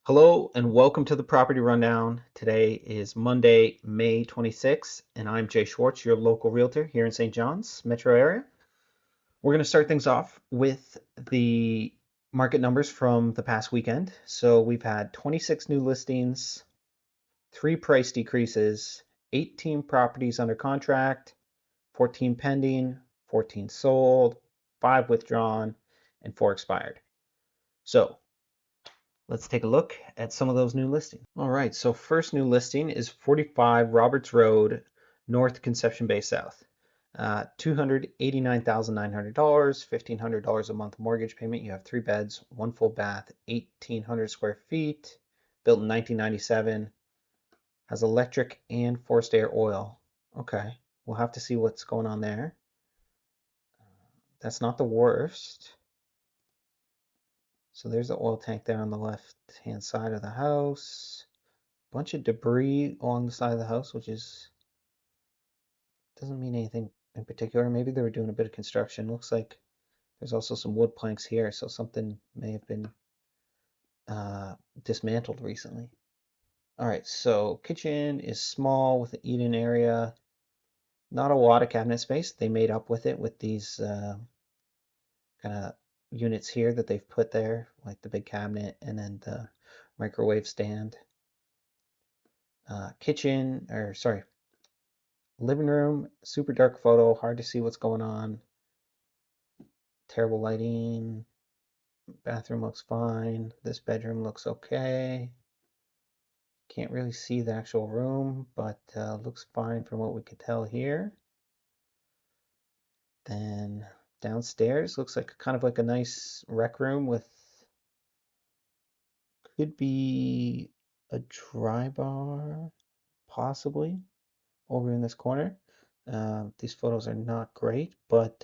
Hello and welcome to the Property Rundown. Today is Monday, May 26th, and I'm Jay Schwartz, your local realtor here in St. John's metro area. We're going to start things off with the market numbers from the past weekend. So we've had 26 new listings, 3 price decreases, 18 properties under contract, 14 pending, 14 sold, 5 withdrawn, and 4 expired. So let's take a look at some of those new listings. All right, so first new listing is 45 Roberts Road, North Conception Bay South. $289,900, $1,500 a month mortgage payment. You have 3 beds, 1 full bath, 1,800 square feet, built in 1997, has electric and forced air oil. Okay, we'll have to see what's going on there. That's not the worst. So there's the oil tank there on the left-hand side of the house. Bunch of debris along the side of the house, which doesn't mean anything in particular. Maybe they were doing a bit of construction. Looks like there's also some wood planks here, so something may have been dismantled recently. All right, so kitchen is small with an eat-in area. Not a lot of cabinet space. They made up with it with these kind of units here that they've put there, like the big cabinet and then the microwave stand. Living room, super dark photo, hard to see what's going on. Terrible lighting. Bathroom looks fine. This bedroom looks okay. Can't really see the actual room, but looks fine from what we could tell here. Then downstairs looks like kind of like a nice rec room with could be a dry bar, possibly, over in this corner. These photos are not great, but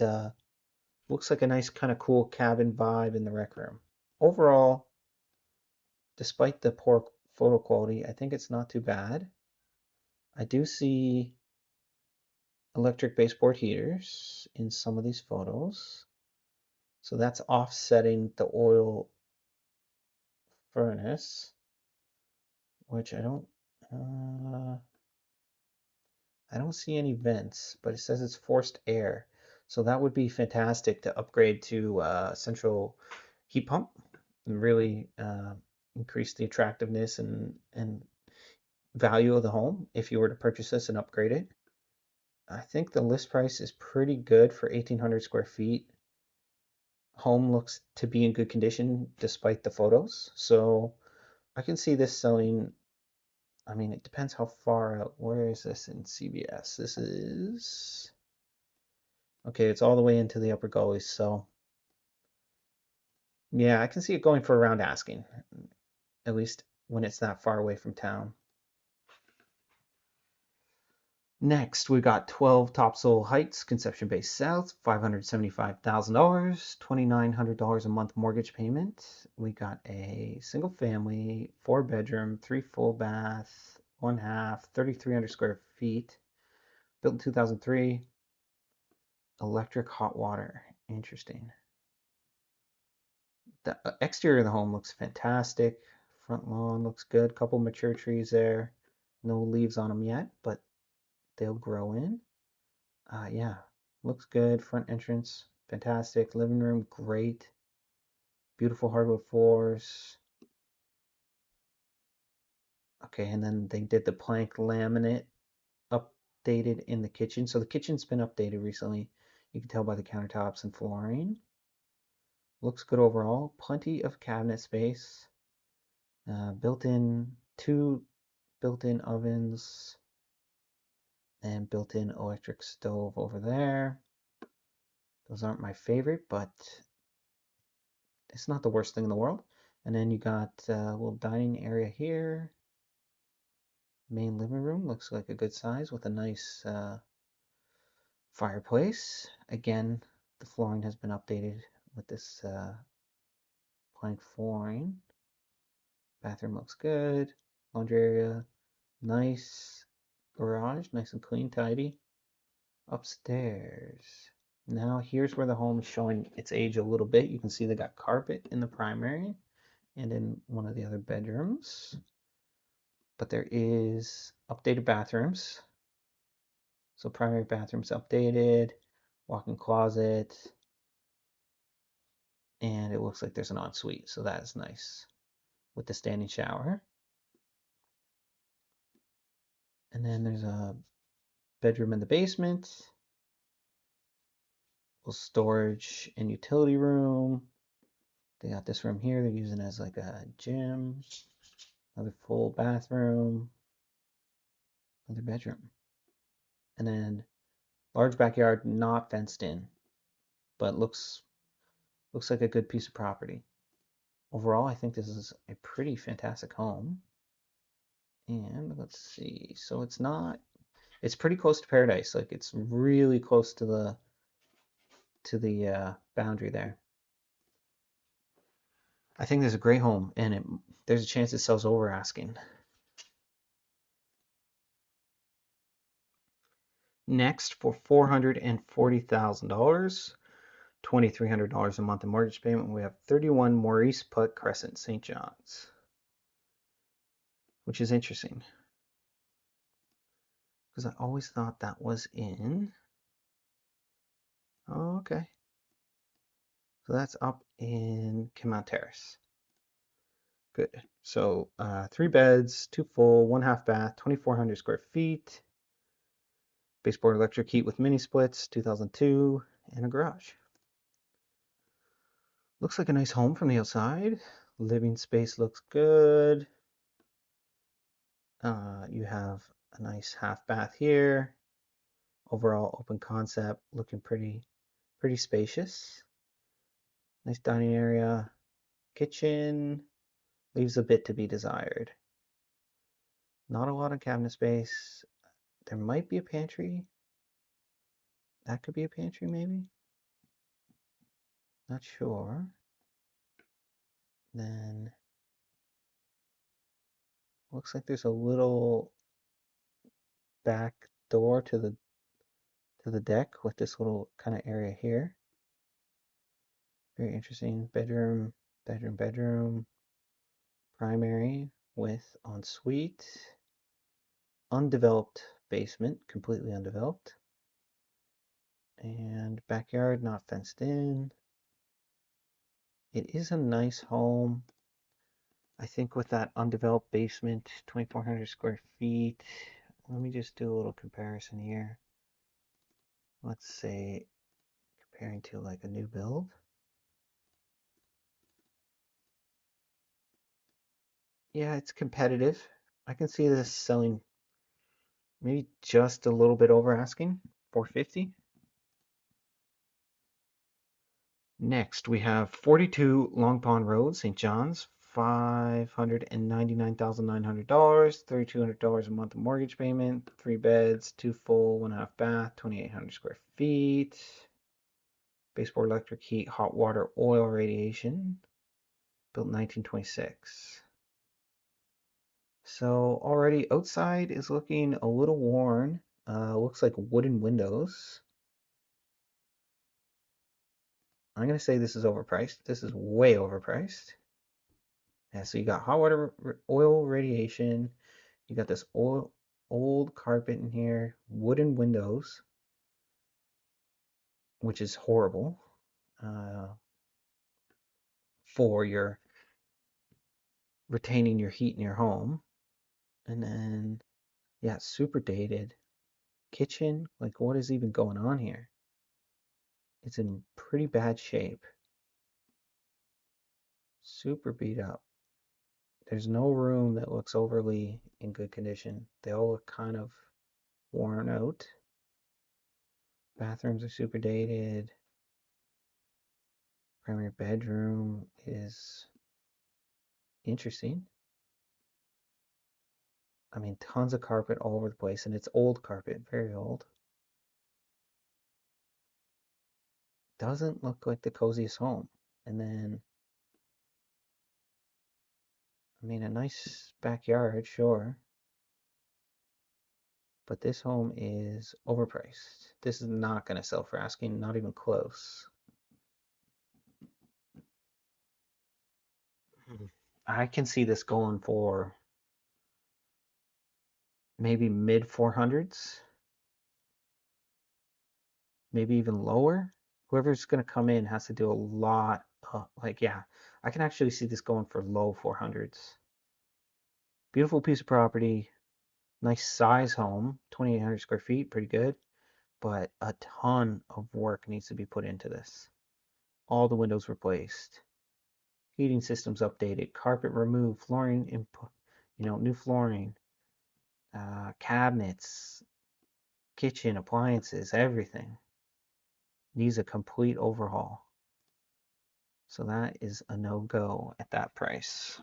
looks like a nice kind of cool cabin vibe in the rec room. Overall, despite the poor photo quality, I think it's not too bad. I do see electric baseboard heaters in some of these photos. So that's offsetting the oil furnace, which I don't see any vents, but it says it's forced air. So that would be fantastic to upgrade to central heat pump and really increase the attractiveness and value of the home if you were to purchase this and upgrade it. I think the list price is pretty good for 1,800 square feet. Home looks to be in good condition despite the photos. So I can see this selling. I mean, it depends how far out. Where is this in CVS? This is, okay, it's all the way into the upper gullies. So yeah, I can see it going for around asking, at least when it's that far away from town. Next, we got 12 Topsail Heights, Conception Bay South, $575,000, $2,900 a month mortgage payment. We got a single family, 4 bedroom, 3 full bath, 1 half, 3,300 square feet, built in 2003, electric hot water. Interesting. The exterior of the home looks fantastic. Front lawn looks good. Couple mature trees there. No leaves on them yet, but they'll grow in. Yeah, looks good. Front entrance, fantastic. Living room, great. Beautiful hardwood floors. Okay, and then they did the plank laminate updated in the kitchen. So the kitchen's been updated recently. You can tell by the countertops and flooring. Looks good overall. Plenty of cabinet space. Built-in 2 built-in ovens and built-in electric stove over there. Those aren't my favorite, but it's not the worst thing in the world. And then you got a little dining area here. Main living room looks like a good size with a nice fireplace. Again, the flooring has been updated with this plank flooring. Bathroom looks good. Laundry area, nice. Garage, nice and clean, tidy. Upstairs. Now here's where the home is showing its age a little bit. You can see they got carpet in the primary and in one of the other bedrooms. But there is updated bathrooms. So primary bathroom's updated, walk-in closet, and it looks like there's an ensuite, so that is nice with the standing shower. And then there's a bedroom in the basement, little storage and utility room. They got this room here they're using as like a gym, another full bathroom, another bedroom. And then large backyard, not fenced in, but looks like a good piece of property. Overall, I think this is a pretty fantastic home. And let's see, so it's pretty close to paradise. Like it's really close to the boundary there. I think there's a great home, and there's a chance it sells over asking. Next, for $440,000, $2,300 a month in mortgage payment, we have 31 Maurice Putt Crescent, St. John's, which is interesting because I always thought that was in. Oh, okay. So that's up in Kimmount Terrace. Good. So 3 beds, 2 full, 1 half bath, 2,400 square feet. Baseboard electric heat with mini splits, 2002, and a garage. Looks like a nice home from the outside. Living space looks good. You have a nice half bath here. Overall open concept, looking pretty spacious. Nice dining area. Kitchen leaves a bit to be desired. Not a lot of cabinet space. There might be a pantry. That could be a pantry maybe. Not sure. Then looks like there's a little back door to the deck with this little kind of area here. Very interesting. Bedroom, bedroom, bedroom. Primary with ensuite. Undeveloped basement, completely undeveloped. And backyard not fenced in. It is a nice home. I think with that undeveloped basement, 2,400 square feet. Let me just do a little comparison here. Let's say comparing to like a new build. Yeah, it's competitive. I can see this selling maybe just a little bit over asking, 450. Next, we have 42 Long Pond Road, St. John's, $599,900, $3,200 a month of mortgage payment, 3 beds, 2 full, 1 half bath, 2,800 square feet. Baseboard electric heat, hot water, oil radiation, built in 1926. So already outside is looking a little worn. Looks like wooden windows. I'm going to say this is overpriced. This is way overpriced. Yeah, so you got hot water, oil radiation. You got this old carpet in here, wooden windows, which is horrible uh, for your retaining your heat in your home. And then, yeah, super dated kitchen. Like, what is even going on here? It's in pretty bad shape. Super beat up. There's no room that looks overly in good condition. They all look kind of worn out. Bathrooms are super dated. Primary bedroom is interesting. I mean, tons of carpet all over the place, and it's old carpet, very old. Doesn't look like the coziest home. And then, I mean, a nice backyard, sure. But this home is overpriced. This is not going to sell for asking, not even close. I can see this going for maybe mid 400s, maybe even lower. Whoever's going to come in has to do a lot. Like, yeah, I can actually see this going for low 400s. Beautiful piece of property, nice size home, 2,800 square feet, pretty good. But a ton of work needs to be put into this. All the windows replaced, heating systems updated, carpet removed, flooring input, new flooring, cabinets, kitchen, appliances, everything needs a complete overhaul. So that is a no-go at that price.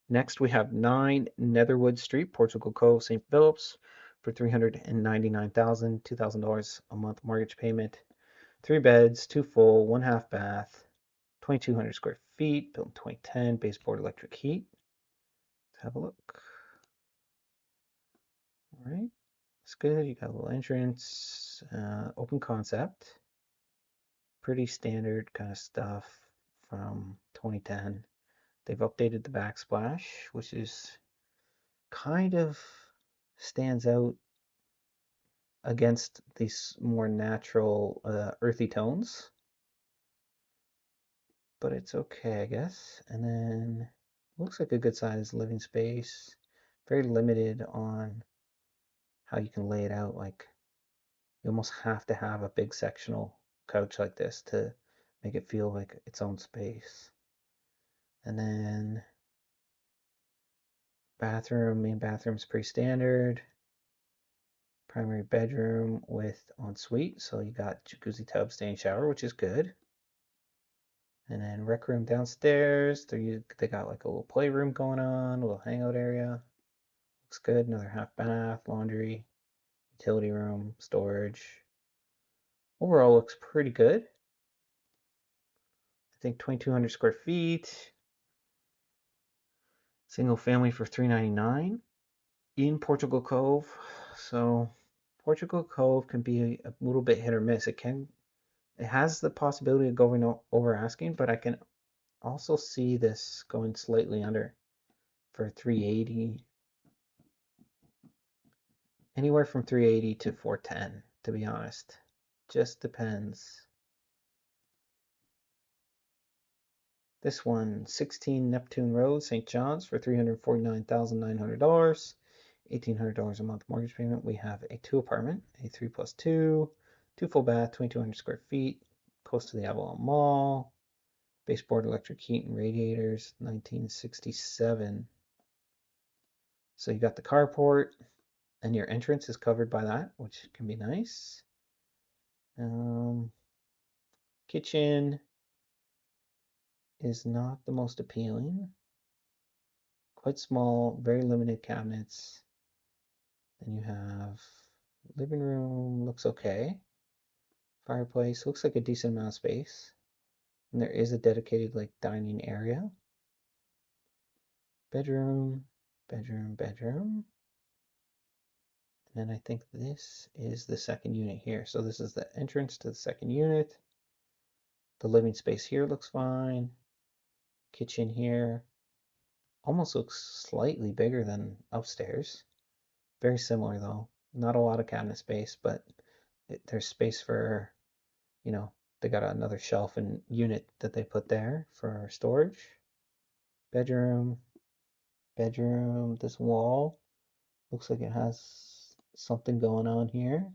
Next, we have 9 Netherwood Street, Portugal Cove, St. Phillips, for $399,000, $2,000 a month mortgage payment. 3 beds, 2 full, 1 half bath, 2,200 square feet, built in 2010, baseboard electric heat. Let's have a look. All right, it's good. You got a little entrance, open concept, pretty standard kind of stuff from 2010. They've updated the backsplash, which is kind of stands out against these more natural earthy tones, but it's okay, I guess. And then looks like a good sized living space. Very limited on how you can lay it out. Like you almost have to have a big sectional couch like this to make it feel like its own space. And then bathroom, main bathroom's pretty standard. Primary bedroom with ensuite, so you got jacuzzi tub, standing shower, which is good. And then rec room downstairs. They got like a little playroom going on, a little hangout area. Looks good. Another half bath, laundry, utility room, storage. Overall looks pretty good. I think 2,200 square feet. Single family for $399 in Portugal Cove. So Portugal Cove can be a little bit hit or miss. It has the possibility of going over asking, but I can also see this going slightly under for 380. Anywhere from 380 to 410, to be honest. Just depends. This one, 16 Neptune Road, St. John's, for $349,900, $1,800 a month mortgage payment. We have a 2 apartment, a 3+2, 2 full bath, 2,200 square feet, close to the Avalon Mall, baseboard electric heat and radiators, 1967. So you got the carport, and your entrance is covered by that, which can be nice. Kitchen is not the most appealing. Quite small, very limited cabinets. Then you have living room, looks okay. Fireplace, looks like a decent amount of space. And there is a dedicated like dining area. Bedroom, bedroom, bedroom. And then I think this is the second unit here. So this is the entrance to the second unit. The living space here looks fine. Kitchen here almost looks slightly bigger than upstairs. Very similar though. Not a lot of cabinet space, but there's space for, they got another shelf and unit that they put there for storage. Bedroom, bedroom. This wall looks like it has something going on here.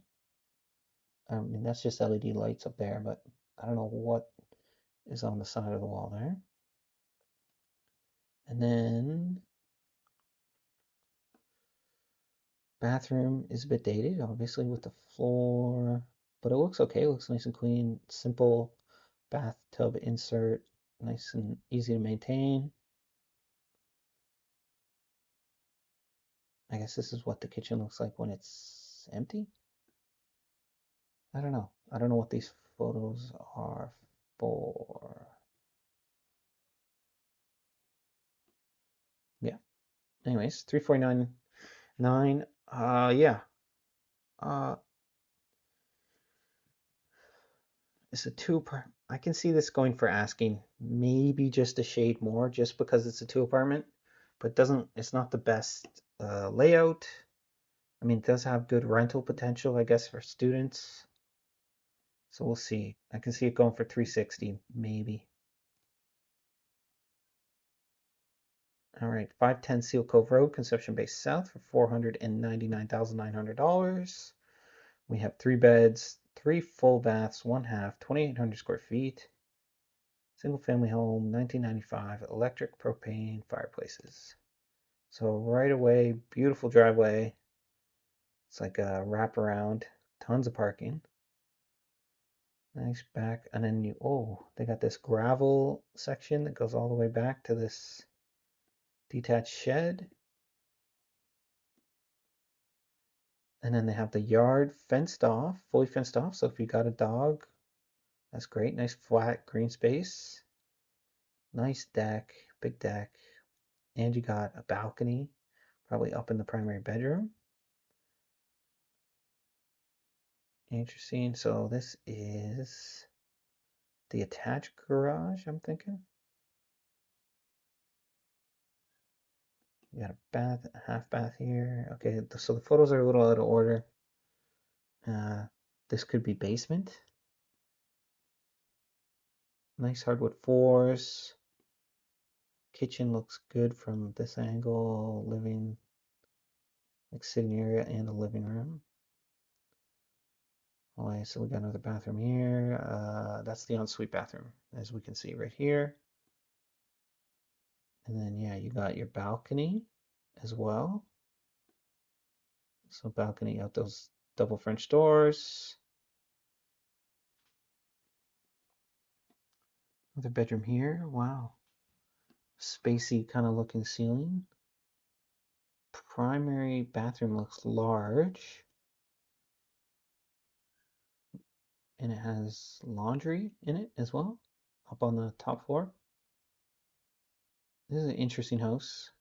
I mean, that's just LED lights up there, but I don't know what is on the side of the wall there. And then bathroom is a bit dated, obviously, with the floor, but it looks okay. It looks nice and clean. Simple bathtub insert, nice and easy to maintain. I guess this is what the kitchen looks like when it's empty. I don't know. I don't know what these photos are for. Yeah. Anyways, 349.9. Yeah. Uh, it's a two per. I can see this going for asking maybe just a shade more just because it's a two apartment, but it's not the best layout. I mean, it does have good rental potential, I guess, for students. So we'll see. I can see it going for 360, maybe. All right, 510 Seal Cove Road, Conception Bay South for $499,900. We have 3 beds, 3 full baths, 1/2, 2,800 square feet. Single family home, 1995, electric propane fireplaces. So right away, beautiful driveway. It's like a wraparound, tons of parking. Nice back, and then they got this gravel section that goes all the way back to this detached shed. And then they have the yard fenced off, fully fenced off. So if you got a dog, that's great. Nice flat green space. Nice deck, big deck. And you got a balcony, probably up in the primary bedroom. Interesting. So this is the attached garage, I'm thinking. You got a bath, a half bath here. Okay, so the photos are a little out of order. This could be basement. Nice hardwood floors. Kitchen looks good from this angle. Living, like sitting area and a living room. Alright, so we got another bathroom here. That's the ensuite bathroom, as we can see right here. And then, yeah, you got your balcony as well. So balcony out those double French doors. Another bedroom here. Wow. Spacey kind of looking ceiling. Primary bathroom looks large. And it has laundry in it as well, up on the top floor. This is an interesting house.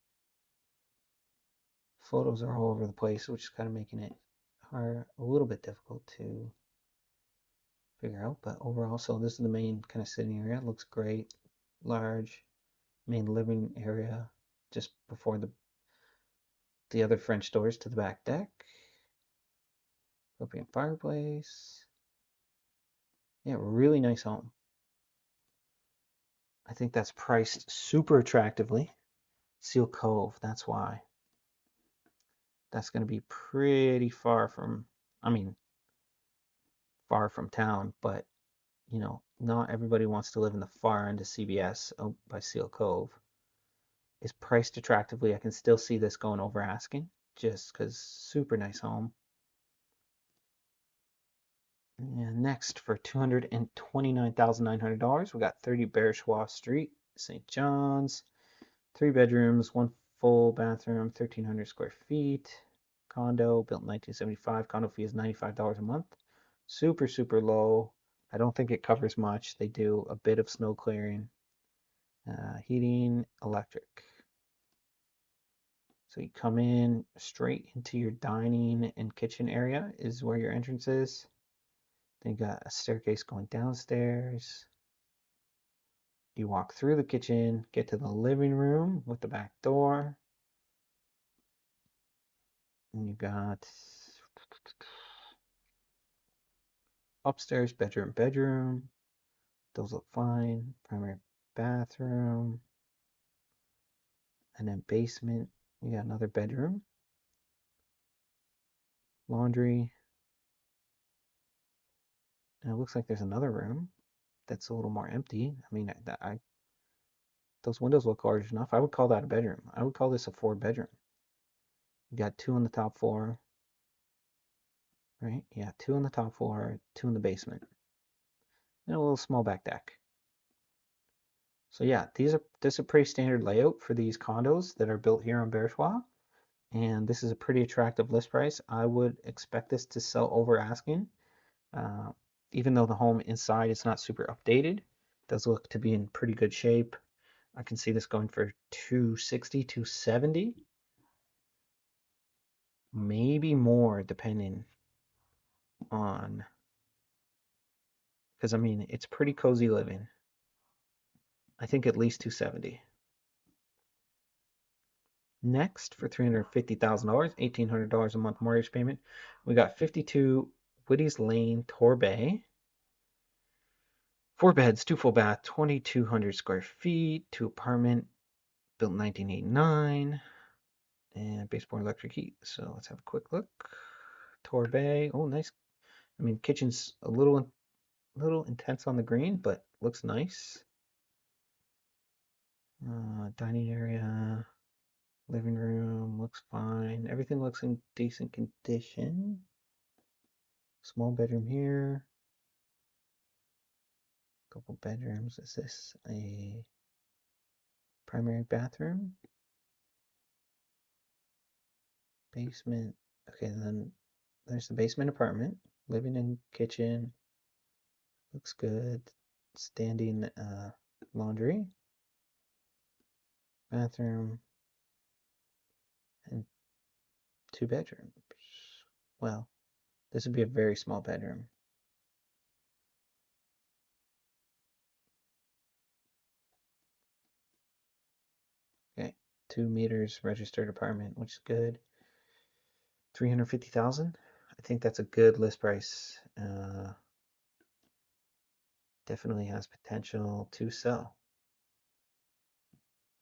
Photos are all over the place, which is kind of making it a little bit difficult to figure out. But overall, so this is the main kind of sitting area. It looks great, large. Main living area just before the other French doors to the back deck. Propane fireplace. Yeah, really nice home. I think that's priced super attractively. Seal Cove, that's why. That's going to be pretty far from, I mean, far from town, but not everybody wants to live in the far end of CBS out by Seal Cove. Is priced attractively. I can still see this going over asking just because super nice home. And next for $229,900, we got 30 Bereshois Street, St. John's. 3 bedrooms, 1 full bathroom, 1,300 square feet. Condo built in 1975. Condo fee is $95 a month. Super, super low. I don't think it covers much. They do a bit of snow clearing. Heating, electric. So you come in straight into your dining and kitchen area is where your entrance is. Then you got a staircase going downstairs. You walk through the kitchen, get to the living room with the back door. And you got upstairs, bedroom. Those look fine. Primary bathroom. And then basement, you got another bedroom. Laundry. And it looks like there's another room that's a little more empty. I mean, those windows look large enough. I would call that a bedroom. I would call this a 4 bedroom. You got 2 on the top floor, right? Yeah, 2 on the top floor, 2 in the basement, and a little small back deck. So yeah, this is a pretty standard layout for these condos that are built here on Bereshois, and this is a pretty attractive list price. I would expect this to sell over asking, uh, even though the home inside is not super updated. It does look to be in pretty good shape. I can see this going for 260, 270, maybe more depending on because I mean, it's pretty cozy living. I think at least 270. Next, for $350,000, $1,800 a month mortgage payment, we got 52 Woody's Lane, Torbay. 4 beds, 2 full bath, 2,200 square feet, 2 apartment, built in 1989, and baseboard electric heat. So let's have a quick look. Torbay, oh nice. I mean, kitchen's a little intense on the green, but looks nice. Dining area, living room looks fine. Everything looks in decent condition. Small bedroom here. Couple bedrooms. Is this a primary bathroom? Basement. Okay, then there's the basement apartment. Living in kitchen. Looks good. Standing laundry. Bathroom. And 2 bedrooms. Well, this would be a very small bedroom. Okay, 2 meters registered apartment, which is good. 350,000. I think that's a good list price. Definitely has potential to sell.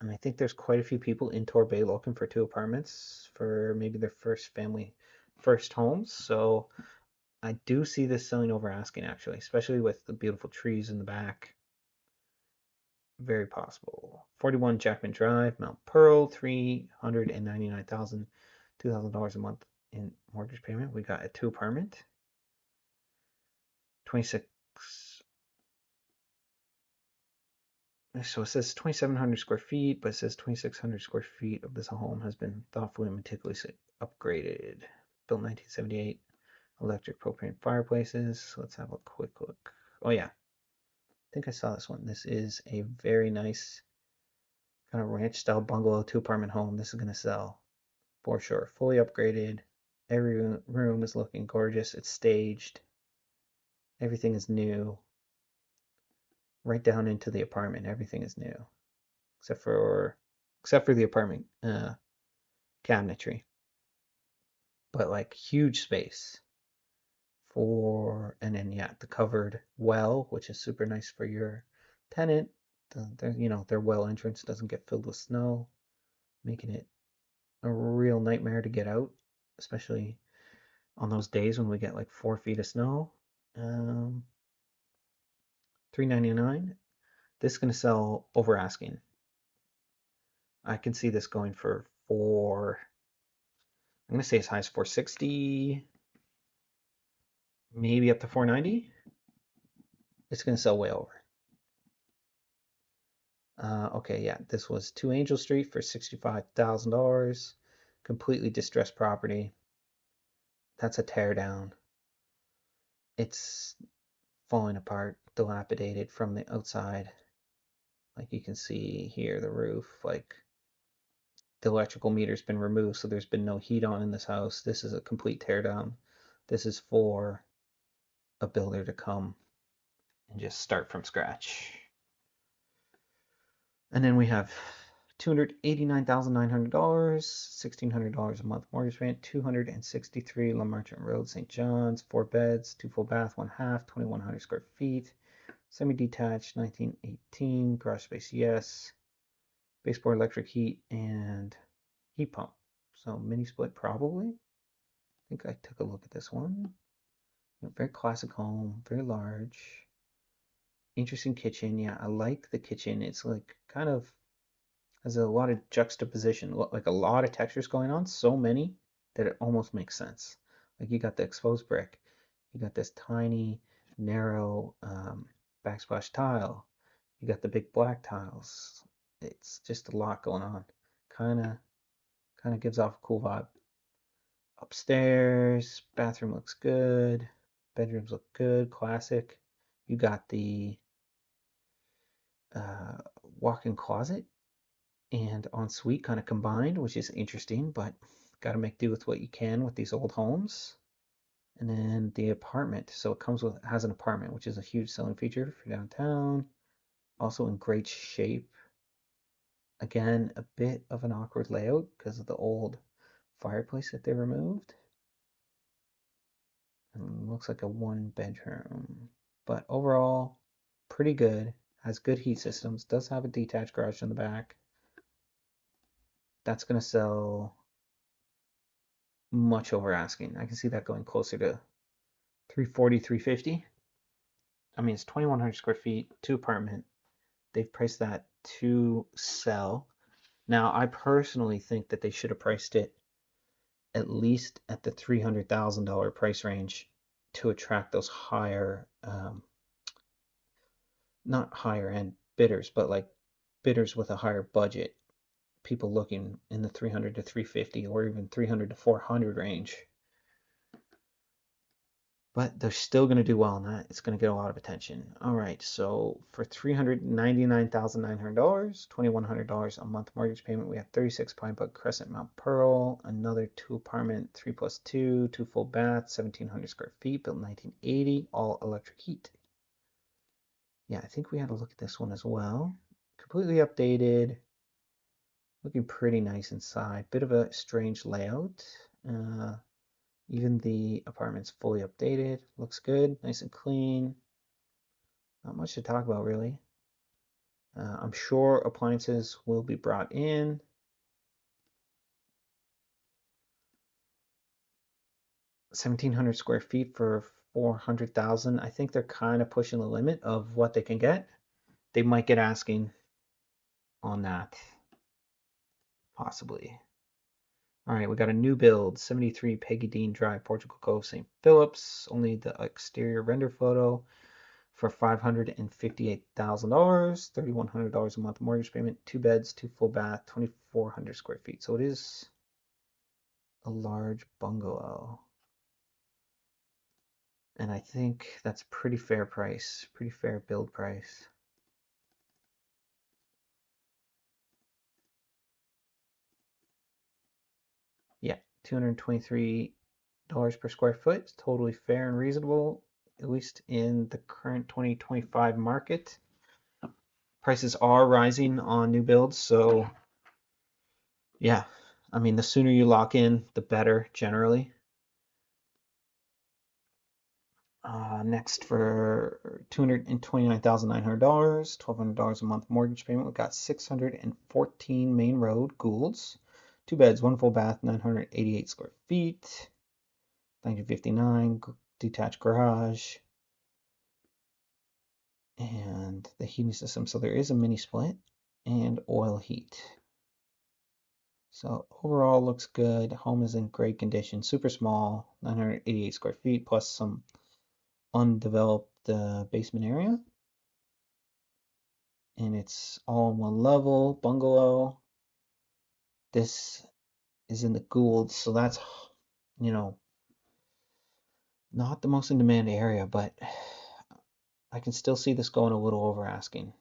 And I think there's quite a few people in Torbay looking for 2 apartments for maybe their first homes. So I do see this selling over asking actually, especially with the beautiful trees in the back. Very possible. 41 Jackman Drive, Mount Pearl, $399,000, $2,000 a month in mortgage payment. We got a 2 apartment. 26. So it says 2,700 square feet, but it says 2,600 square feet of this home has been thoughtfully and meticulously upgraded. Built 1978, electric propane fireplaces. Let's have a quick look. Oh yeah, I think I saw this one. This is a very nice kind of ranch style bungalow 2 apartment home. This is going to sell for sure. Fully upgraded. Every room is looking gorgeous. It's staged. Everything is new. Right down into the apartment, everything is new, except for the apartment cabinetry. But like huge space for, and then yeah, the covered well, which is super nice for your tenant. Their well entrance doesn't get filled with snow, making it a real nightmare to get out, especially on those days when we get like 4 feet of snow. 399. This is gonna sell over asking. I can see this going for I'm gonna say as high as 460, maybe up to 490. It's gonna sell way over. Okay, yeah, this was 2 Angel Street for $65,000. Completely distressed property. That's a tear down. It's falling apart, dilapidated from the outside. Like you can see here, the roof, like the electrical meter's been removed, so there's been no heat on in this house. This is a complete tear down. This is for a builder to come and just start from scratch. And then we have $289,900, $1,600 a month mortgage payment, 263 La Marchant Road, St. John's, 4 beds, 2 full bath, 1 half, 2,100 square feet, semi-detached, 1918, garage space, yes, baseboard electric heat, and heat pump. So mini split probably. I think I took a look at this one. Very classic home, very large. Interesting kitchen. Yeah, I like the kitchen. It's like kind of has a lot of juxtaposition, like a lot of textures going on, so many that it almost makes sense. Like you got the exposed brick, you got this tiny, narrow backsplash tile, you got the big black tiles. It's just a lot going on. Kind of gives off a cool vibe. Upstairs, bathroom looks good, bedrooms look good, classic. You got the uh, walk-in closet and ensuite kind of combined, which is interesting, but got to make do with what you can with these old homes. And then the apartment. So it has an apartment, which is a huge selling feature for downtown. Also in great shape. Again, a bit of an awkward layout because of the old fireplace that they removed. And looks like a 1 bedroom. But overall, pretty good. Has good heat systems. Does have a detached garage in the back. That's going to sell much over asking. I can see that going closer to 340, 350. I mean, it's 2,100 square feet, 2 apartment. They've priced that to sell. Now, I personally think that they should have priced it at least at the $300,000 price range to attract those higher, not higher end bidders, but like bidders with a higher budget. People looking in the 300 to 350 or even 300 to 400 range. But they're still going to do well on that. It's going to get a lot of attention. All right, so for $399,900, $2,100 a month mortgage payment, we have 36 Pine Bug Crescent, Mount Pearl, another 2 apartment, 3+2, 2 full baths, 1,700 square feet, built 1980, all electric heat. Yeah, I think we had a look at this one as well. Completely updated, looking pretty nice inside. Bit of a strange layout. Even the apartment's fully updated. Looks good, nice and clean. Not much to talk about, really. I'm sure appliances will be brought in. $1,700 square feet for $400,000. I think they're kind of pushing the limit of what they can get. They might get asking on that, possibly. All right, we got a new build, 73 Peggy Dean Drive, Portugal Cove, St. Phillips. Only the exterior render photo for $558,000, $3,100 a month mortgage payment, 2 beds, 2 full bath, 2,400 square feet. So it is a large bungalow. And I think that's pretty fair price, pretty fair build price. Yeah, $223 per square foot, totally fair and reasonable, at least in the current 2025 market. Prices are rising on new builds, so yeah, I mean, the sooner you lock in, the better generally. Next for $229,900, $1,200 a month mortgage payment, we've got 614 Main Road, Goulds. 2 beds, 1 full bath, 988 square feet. 1959, detached garage. And the heating system, so there is a mini split and oil heat. So overall looks good. Home is in great condition, super small, 988 square feet, plus some undeveloped basement area. And it's all in one level, bungalow. This is in the Gould, so that's, you know, not the most in demand area, but I can still see this going a little over asking.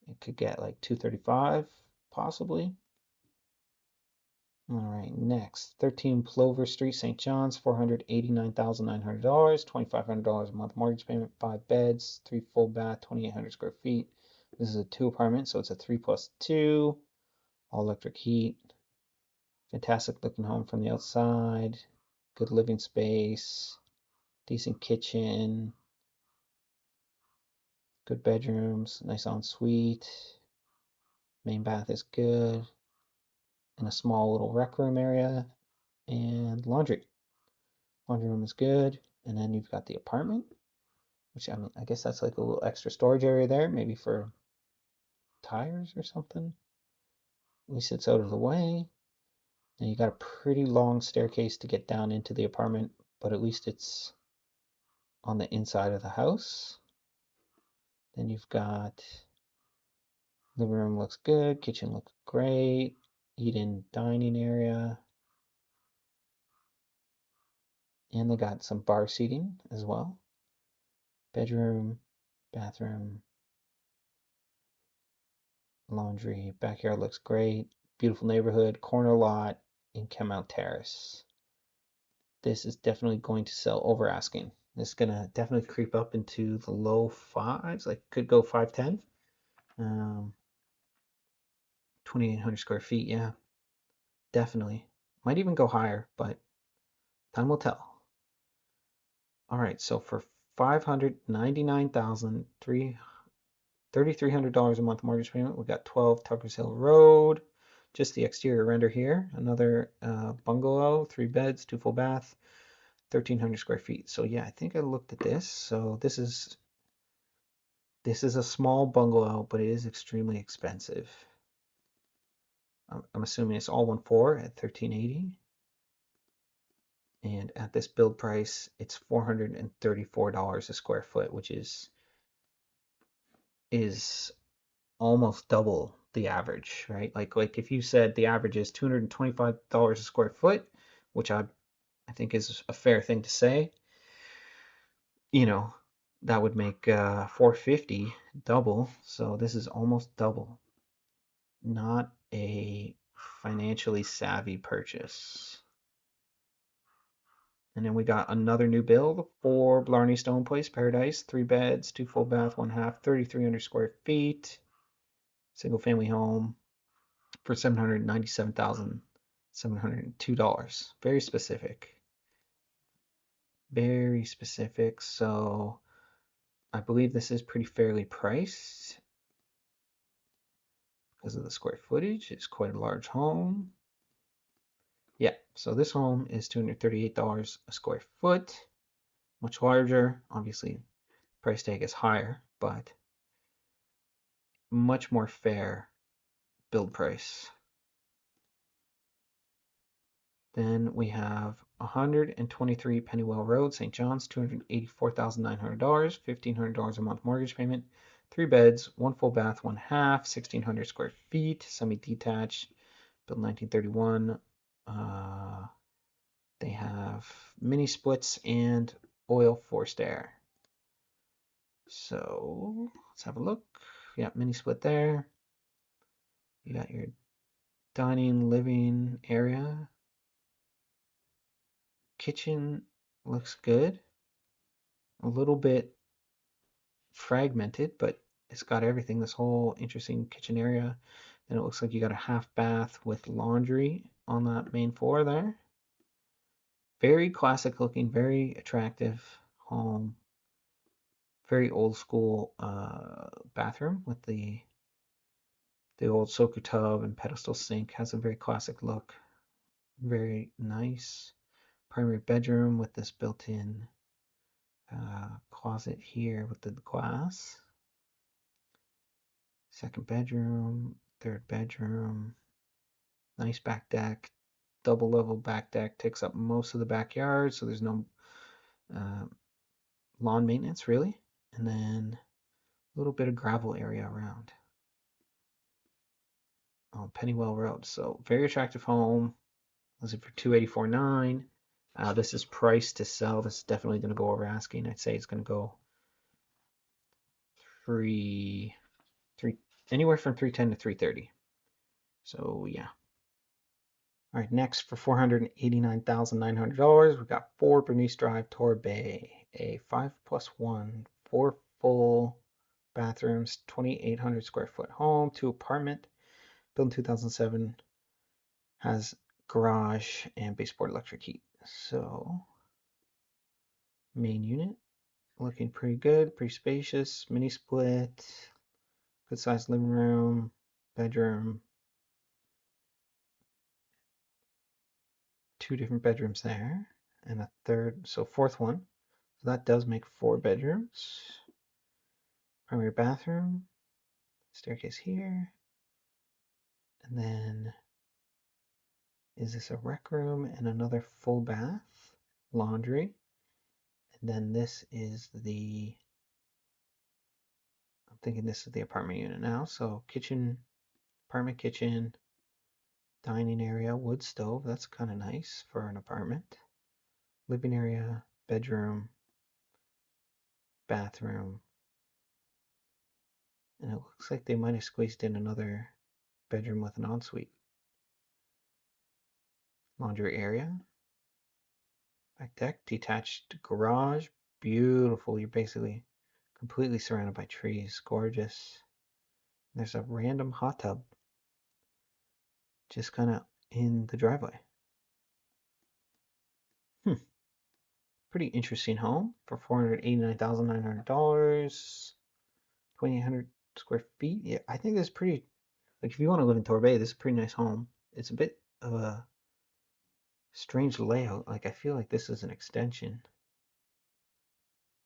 It could get like 235, possibly. All right, next, 13 Plover Street, St. John's, $489,900, $2,500 a month mortgage payment, 5 beds, 3 full bath, 2,800 square feet. This is a 2 apartment, so it's a 3+2, all electric heat. Fantastic looking home from the outside, good living space, decent kitchen, good bedrooms, nice ensuite. Main bath is good, and a small little rec room area, and laundry. Laundry room is good, and then you've got the apartment, which I mean, I guess that's like a little extra storage area there, maybe for tires or something. At least it's out of the way. And you got a pretty long staircase to get down into the apartment, but at least it's on the inside of the house. Then you've got living room looks good, kitchen looks great, eat-in dining area, and they got some bar seating as well. Bedroom, bathroom, laundry, backyard looks great, beautiful neighborhood, corner lot in Kemmount Terrace. this is definitely going to sell over asking. It's gonna definitely creep up into the low fives, like could go 510. 2,800 square feet, yeah, definitely. Might even go higher, but time will tell. All right, so for $599,300 a month mortgage payment, we got 12 Tuckers Hill Road. Just the exterior render here. Another bungalow, 3 beds, 2 full bath, 1,300 square feet. So yeah, I think I looked at this. So this is a small bungalow, but it is extremely expensive. I'm assuming it's all 1.4 at 1,380. And at this build price, it's $434 a square foot, which is almost double the average, right? Like if you said the average is $225 a square foot, which I think is a fair thing to say, you know, that would make 450 double. So this is almost double. Not a financially savvy purchase. And then we got another new build for Blarney Stone Place Paradise, 3 beds, 2 full bath, 1 half, 3,300 square feet, single family home for $797,702. Very specific. Very specific. So I believe this is pretty fairly priced because of the square footage. It's quite a large home. Yeah, so this home is $238 a square foot, much larger. Obviously, price tag is higher, but much more fair build price. Then we have 123 Pennywell Road, St. John's, $284,900, $1,500 a month mortgage payment, 3 beds, 1 full bath, 1 half, 1,600 square feet, semi-detached, built 1931. They have mini splits and oil forced air. So let's have a look. Yeah, mini split there. You got your dining, living area. Kitchen looks good. A little bit fragmented, but it's got everything. This whole interesting kitchen area. Then it looks like you got a half bath with laundry on that main floor there. Very classic looking, very attractive home. Very old school bathroom with the old soaker tub and pedestal sink. Has a very classic look. Very nice. Primary bedroom with this built-in closet here with the glass. Second bedroom, third bedroom, nice back deck, double level back deck, takes up most of the backyard, so there's no uh, lawn maintenance really. And then a little bit of gravel area around on Pennywell Road. So very attractive home. This is for $284,900. This is priced to sell. This is definitely going to go over asking. I'd say it's going to go three, anywhere from 310 to 330. So yeah. All right, next for $489,900, we got 4 Bernice Drive, Tor Bay, a 5+1, 4 full bathrooms, 2,800 square foot home, 2 apartment, built in 2007, has garage and baseboard electric heat. So main unit looking pretty good, pretty spacious, mini split, good sized living room, bedroom, 2 different bedrooms there, and a third, so fourth one. So that does make 4 bedrooms. Primary bathroom, staircase here, and then is this a rec room and another full bath, laundry, and then this is I'm thinking this is the apartment unit now. So kitchen, apartment kitchen, dining area, wood stove. That's kind of nice for an apartment. Living area, bedroom, bathroom, and it looks like they might have squeezed in another bedroom with an ensuite. Laundry area, Back deck, detached garage, beautiful. You're basically completely surrounded by trees, gorgeous. There's a random hot tub just kind of in the driveway. Hmm. Pretty interesting home for $489,900, 2,800 square feet. Yeah, I think that's pretty. Like if you want to live in Torbay, this is a pretty nice home. It's a bit of a strange layout. Like I feel like this is an extension,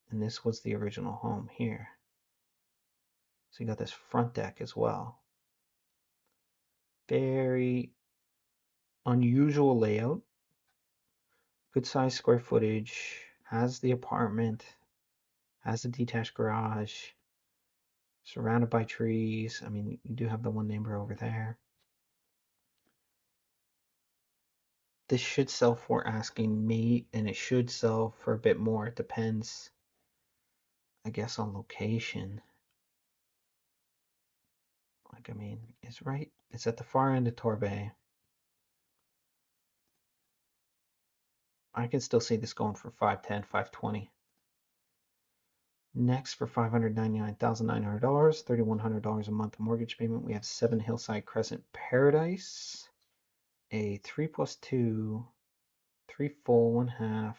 and this was the original home here. So you got this front deck as well. Very unusual layout. Good size square footage. Has the apartment. Has a detached garage. Surrounded by trees. I mean, you do have the one neighbor over there. This should sell for asking me, and it should sell for a bit more. It depends, I guess, on location. Like, I mean, it's at the far end of Torbay. I can still see this going for 510, 520. Next, for $599,900, $3,100 a month mortgage payment, we have 7 Hillside Crescent Paradise, a 3+2, 3 full, 1 half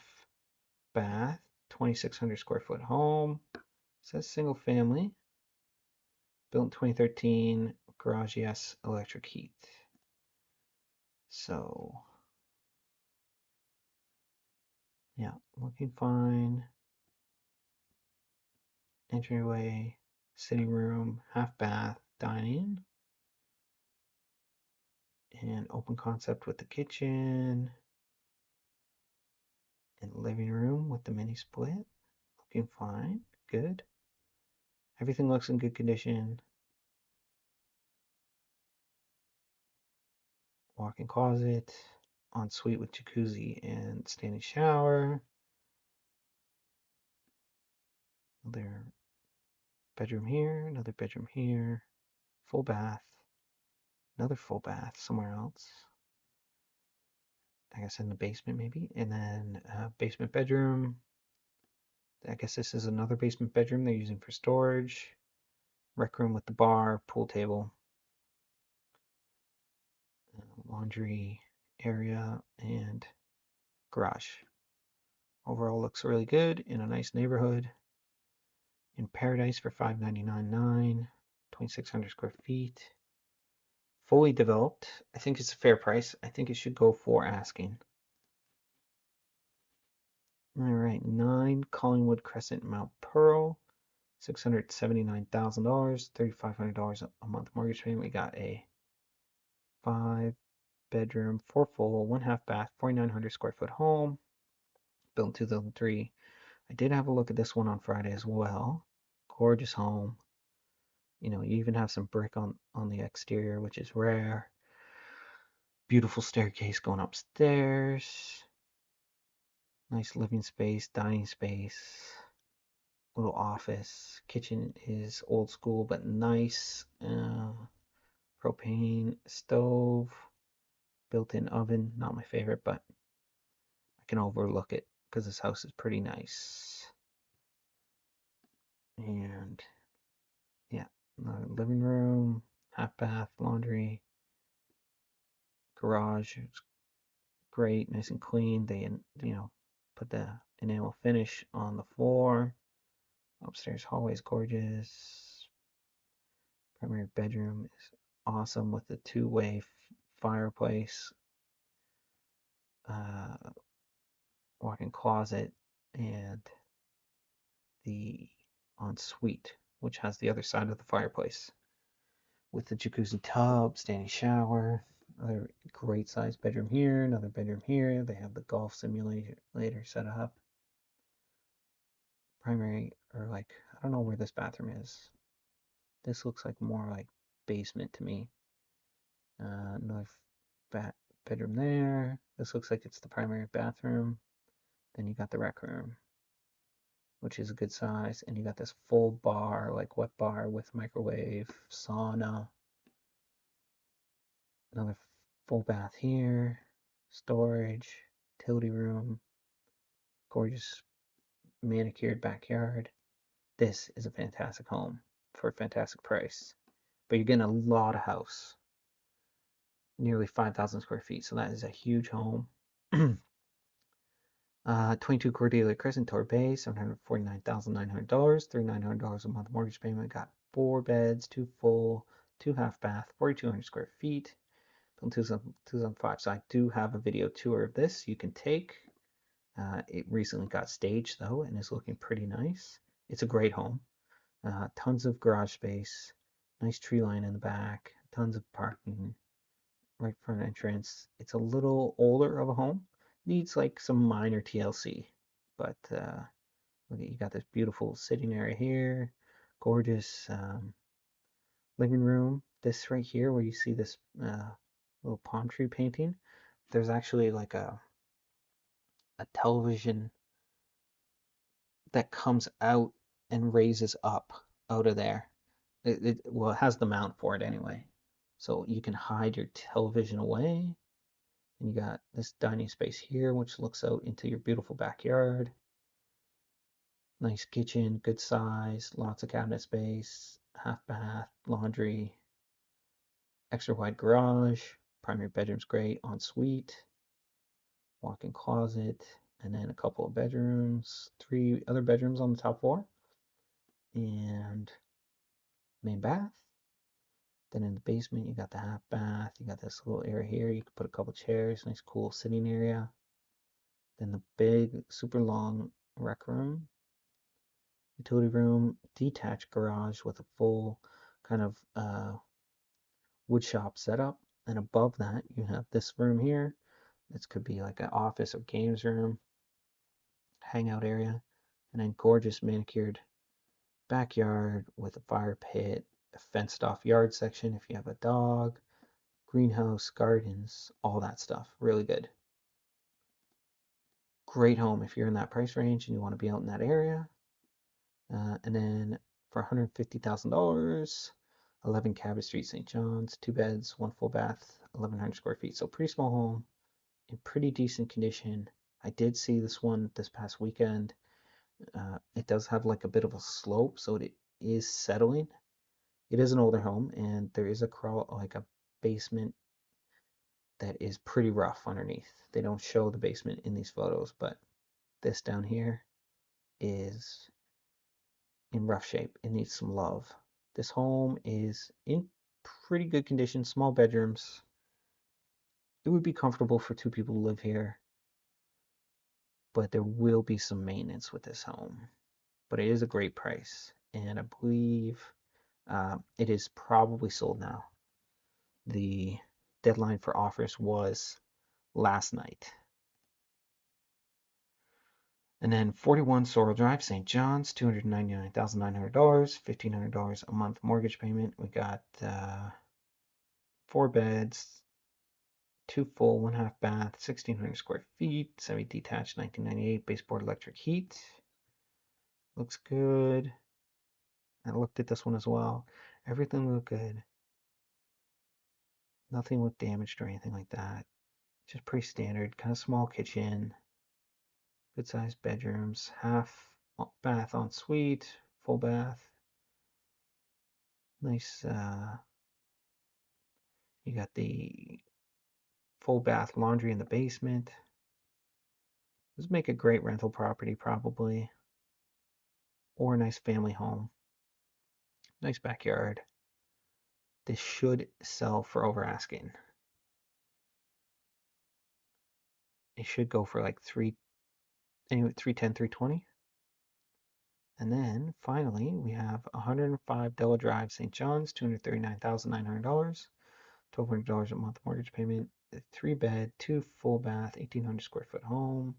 bath, 2,600 square foot home. It says single family, built in 2013, garage yes, electric heat. So, yeah, looking fine. Entryway, sitting room, half bath, dining, and open concept with the kitchen and living room with the mini split. Looking fine, good. Everything looks in good condition. Walk-in closet, ensuite with jacuzzi and standing shower. Another bedroom here, another bedroom here, full bath, another full bath somewhere else. I guess in the basement maybe, and then basement bedroom. I guess this is another basement bedroom they're using for storage. Rec room with the bar, pool table, laundry area, and garage. Overall looks really good in a nice neighborhood. In Paradise for $599,900, 2,600 square feet. Fully developed. I think it's a fair price. I think it should go for asking. All right, 9 Collingwood Crescent, Mount Pearl, $679,000, $3,500 a month mortgage payment. We got a 5-bedroom, 4 full, 1 half bath, 4,900 square foot home, built in 2003. I did have a look at this one on Friday as well. Gorgeous home. You know, you even have some brick on the exterior, which is rare. Beautiful staircase going upstairs. Nice living space, dining space, little office. Kitchen is old school but nice. Propane stove, built-in oven. Not my favorite, but I can overlook it because this house is pretty nice. And yeah, living room, half bath, laundry, garage. It's great, nice and clean. They, put the enamel finish on the floor. Upstairs hallway is gorgeous. Primary bedroom is awesome with the two-way fireplace, uh, walk-in closet, and the ensuite, which has the other side of the fireplace with the jacuzzi tub, standing shower. Another great sized bedroom here, another bedroom here. They have the golf simulator set up. Primary, or like, I don't know where this bathroom is. This looks like more like basement to me. Another bedroom there. This looks like it's the primary bathroom. Then you got the rec room, which is a good size. And you got this full bar, like wet bar with microwave, sauna. Another full bath here, storage, utility room, Gorgeous manicured backyard. This is a fantastic home for a fantastic price. But you're getting a lot of house, nearly 5,000 square feet. So that is a huge home. 22 Cordelia Crescent, Torbay, $749,900, $3,900 a month mortgage payment. Got 4 beds, 2 full, 2 half bath, 4,200 square feet. Built 2005. So I do have a video tour of this you can take. It recently got staged though and is looking pretty nice. It's a great home. Tons of garage space, nice tree line in the back, tons of parking, right front entrance. It's a little older of a home. Needs like some minor TLC, but look at, you got this beautiful sitting area here, gorgeous living room. This right here, where you see this little palm tree painting, there's actually like a television that comes out and raises up out of there. Well, it has the mount for it anyway. So you can hide your television away. And you got this dining space here, which looks out into your beautiful backyard. Nice kitchen, good size, lots of cabinet space, half bath, laundry, extra wide garage, primary bedroom's great, ensuite, walk-in closet, and then a couple of bedrooms, 3 other bedrooms on the top floor, and main bath. Then in the basement, you got the half bath. You got this little area here. You can put a couple chairs, nice cool sitting area. Then the big, super long rec room, utility room, detached garage with a full kind of wood shop setup. And above that, you have this room here. This could be like an office or games room, hangout area, and then gorgeous manicured backyard with a fire pit, a fenced off yard section if you have a dog, greenhouse, gardens, all that stuff. Really good. Great home if you're in that price range and you want to be out in that area. And then for $150,000, 11 Cabot Street, St. John's, 2 beds, 1 full bath, 1,100 square feet. So pretty small home in pretty decent condition. I did see this one this past weekend. It does have like a bit of a slope, so it is settling. It is an older home, and there is a basement that is pretty rough underneath. They don't show the basement in these photos, but this down here is in rough shape. It needs some love. This home is in pretty good condition, small bedrooms. It would be comfortable for 2 people to live here, but there will be some maintenance with this home. But it is a great price, and I believe it is probably sold now. The deadline for offers was last night. And then 41 Sorrel Drive, St. John's, $299,900, $1,500 a month mortgage payment. We got 4 beds, 2 full, 1 half bath, 1,600 square feet, semi-detached, 1998, baseboard electric heat. Looks good. I looked at this one as well. Everything looked good. Nothing looked damaged or anything like that. Just pretty standard, kind of small kitchen, good sized bedrooms, half bath ensuite, full bath. Nice, you got the full bath laundry in the basement. This would make a great rental property probably, or a nice family home. Nice backyard. This should sell for over asking. It should go for like anyway, 310, 320. And then finally, we have 105 Della Drive, St. John's, $239,900, $1,200 a month mortgage payment, a 3 bed, 2 full bath, 1,800 square foot home,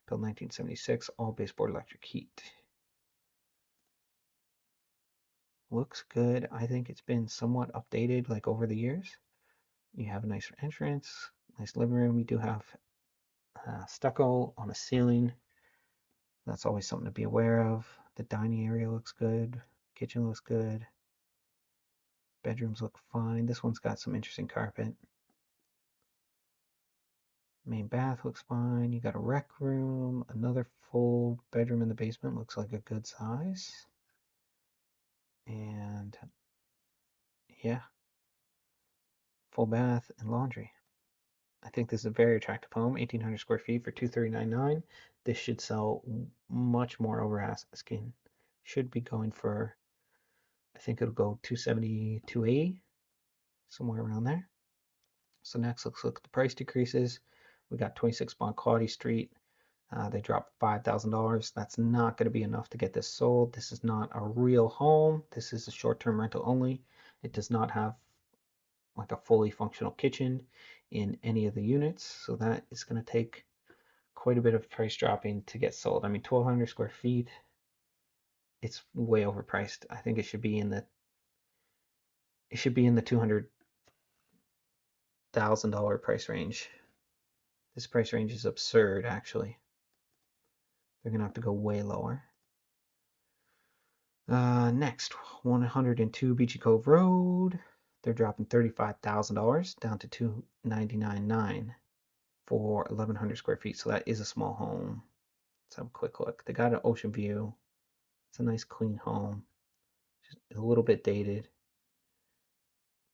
built 1976, all baseboard electric heat. Looks good. I think it's been somewhat updated like over the years. You have a nice entrance, nice living room. You do have stucco on the ceiling. That's always something to be aware of. The dining area looks good. Kitchen looks good. Bedrooms look fine. This one's got some interesting carpet. Main bath looks fine. You got a rec room, another full bedroom in the basement. Looks like a good size. And yeah, full bath and laundry. I think this is a very attractive home, 1,800 square feet for 239.9. This should sell much more over asking. Should be going for, I think it'll go 270, 280, somewhere around there. So next, let's look at the price decreases. We got 26 Bonquality Street. They dropped $5,000. That's not going to be enough to get this sold. This is not a real home. This is a short-term rental only. It does not have like a fully functional kitchen in any of the units. So that is going to take quite a bit of price dropping to get sold. I mean, 1,200 square feet, it's way overpriced. I think it should be in the $200,000 price range. This price range is absurd, actually. They're gonna have to go way lower. Next, 102 Beachy Cove Road. They're dropping $35,000 down to $299,900 for 1,100 square feet. So that is a small home. Let's have a quick look. They got an ocean view. It's a nice clean home. Just a little bit dated.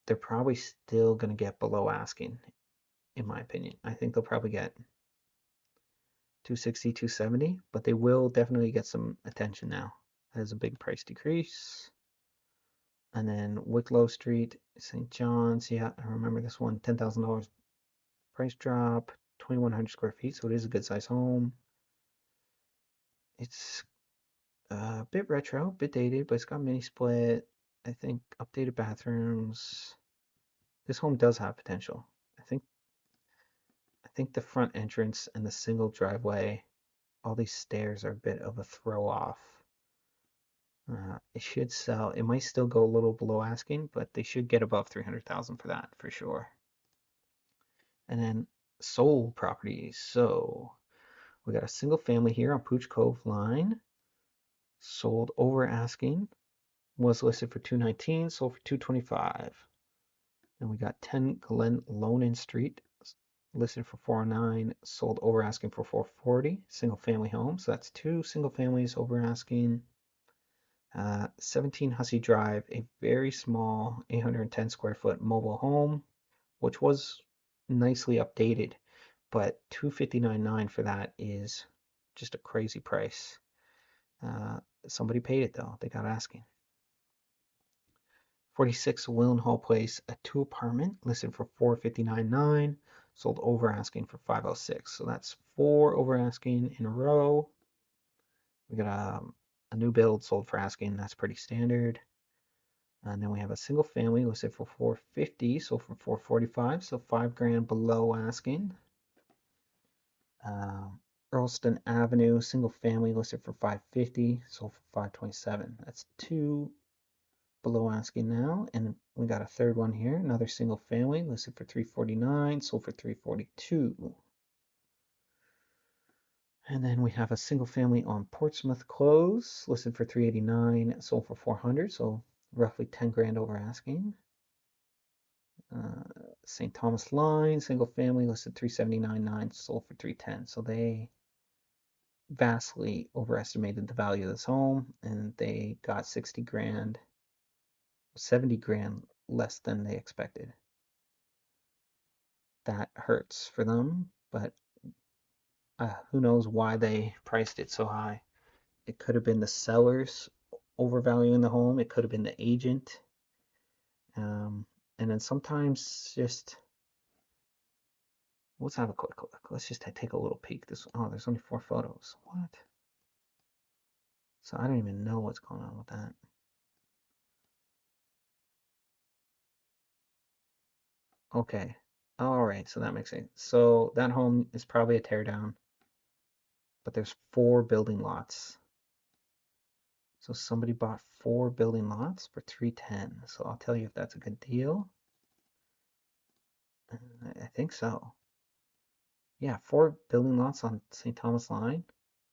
They're probably still going to get below asking, in my opinion. I think they'll probably get 260, 270, but they will definitely get some attention now. That is a big price decrease. And then Wicklow Street, St. John's. Yeah, I remember this one. $10,000 price drop, 2,100 square feet, so it is a good size home. It's a bit retro, a bit dated, but it's got mini split. I think updated bathrooms. This home does have potential. I think the front entrance and the single driveway, all these stairs are a bit of a throw off. It should sell. It might still go a little below asking, but they should get above 300,000 for that for sure. And then sold properties. So we got a single family here on Pooch Cove Line. Sold over asking. Was listed for 219, sold for 225. And we got 10 Glen Lonan Street, listed for 409, sold over asking for 440. Single family home. So that's two single families over asking. 17 Hussey Drive, a very small 810 square foot mobile home, which was nicely updated, but 259.9 for that is just a crazy price. Somebody paid it though. They got asking. 46 Willenhall Place, a two apartment, listed for 459.9, sold over asking for 506. So that's four over asking in a row. We got a new build sold for asking. That's pretty standard. And then we have a single family listed for 450, sold for 445, so $5,000 below asking. Earlston Avenue, single family listed for 550, sold for 527. That's two below asking now. And we got a third one here, another single family listed for 349, sold for 342. And then we have a single family on Portsmouth Close, listed for 389, sold for 400, so roughly $10,000 over asking. St. Thomas Line, single family, listed 379.9, sold for 310. So they vastly overestimated the value of this home, and they got 60,000, 70,000 less than they expected. That hurts for them, but who knows why they priced it so high. It could have been the sellers overvaluing the home. It could have been the agent. And then sometimes just, let's have a quick look. Let's just take a little peek. There's only 4 photos. What? So I don't even know what's going on with that. Okay. All right. So that makes sense. So that home is probably a tear down, but there's 4 building lots. So somebody bought 4 building lots for 310. So I'll tell you if that's a good deal. I think so. Yeah, 4 building lots on St. Thomas Line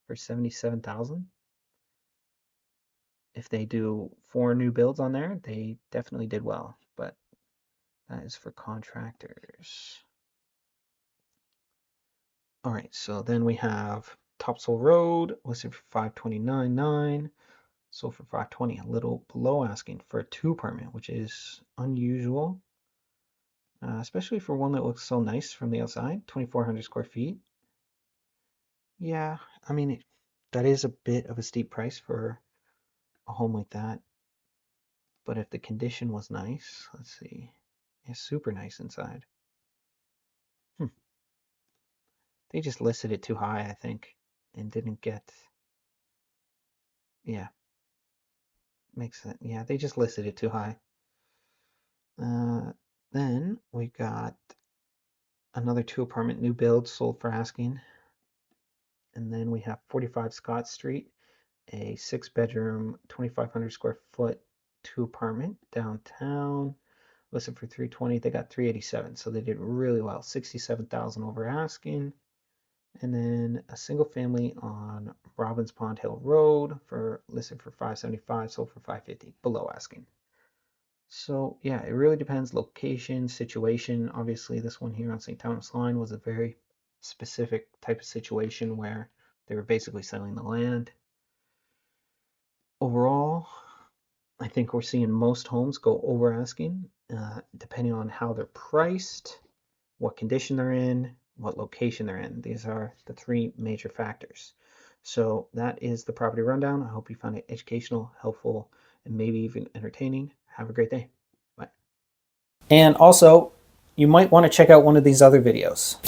for 77,000. If they do 4 new builds on there, they definitely did well. But that is for contractors. All right, so then we have Topsail Road, listed for 529.9, sold for 520, a little below asking for a 2 apartment, which is unusual, especially for one that looks so nice from the outside, 2,400 square feet. Yeah, I mean, that is a bit of a steep price for a home like that, but if the condition was nice, let's see, it's super nice inside. Hmm. They just listed it too high, I think, and didn't get, yeah, makes sense. Yeah, they just listed it too high. Then we got another 2 apartment new build sold for asking. And then we have 45 Scott Street, a 6 bedroom, 2,500 square foot 2 apartment downtown. Listed for 320. They got 387. So they did really well. 67,000 over asking. And then a single family on Robbins Pond Hill Road for listed for 575, sold for 550, below asking. So yeah, it really depends, location, situation. Obviously, this one here on St. Thomas Line was a very specific type of situation where they were basically selling the land. Overall, I think we're seeing most homes go over asking, depending on how they're priced, what condition they're in, what location they're in. These are the 3 major factors. So that is the property rundown. I hope you found it educational, helpful, and maybe even entertaining. Have a great day. Bye. And also, you might want to check out one of these other videos.